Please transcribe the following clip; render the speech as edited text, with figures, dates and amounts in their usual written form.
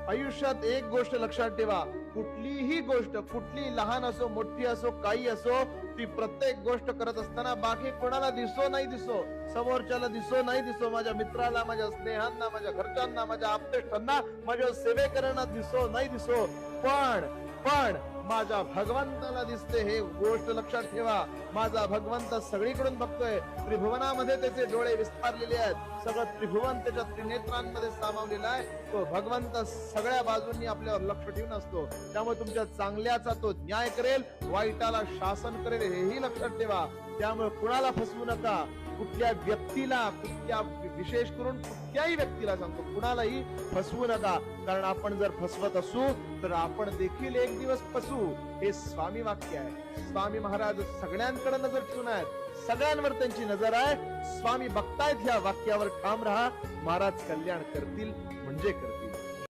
आयुष्यात एक गोष्ट लक्षात ठेवा, कुठलीही गोष्ट, कुठली लहान असो मोठी असो काही असो, ती प्रत्येक गोष्ट करत असताना बाकी कोणाला दिसो नाही दिसो, समोरच्याला दिसो नाही दिसो, माझ्या मित्राला, माझ्या स्नेहांना, माझ्या घरच्यांना, माझ्या आप्तेष्टांना, माझ्या सेवेकरांना दिसो नाही दिसो, पण माझ्या भगवंताला दिसते हे गोष्ट लक्षात ठेवा. माझा भगवंत सगळीकडून बघतोय. त्रिभुवनामध्ये त्याचे डोळे विस्तारलेले आहेत. सगळं त्रिभुवन त्याच्या त्रिनेत्रांमध्ये सामावलेलं आहे. तो भगवंत सगळ्या बाजूंनी आपल्यावर लक्ष ठेवून असतो. त्यामुळे तुमच्या चांगल्याचा तो न्याय करेल, वाईटाला शासन करेल, हेही लक्षात ठेवा. त्यामुळे कुणाला फसवू नका. कुठल्या व्यक्तीला, कुठल्या विशेष करून कुठल्याही व्यक्तीला सांगतो, कुणालाही फसवू नका. कारण आपण जर फसवत असू तर आपण देखील एक दिवस फसू. हे स्वामी वाक्य आहे. स्वामी महाराज सगळ्यांकडे नजर ठेवून आहेत. सगळ्यांवर त्यांची नजर आहे. स्वामी बघतायत. ह्या वाक्यावर ठाम राहा. महाराज कल्याण करतील म्हणजे करतील.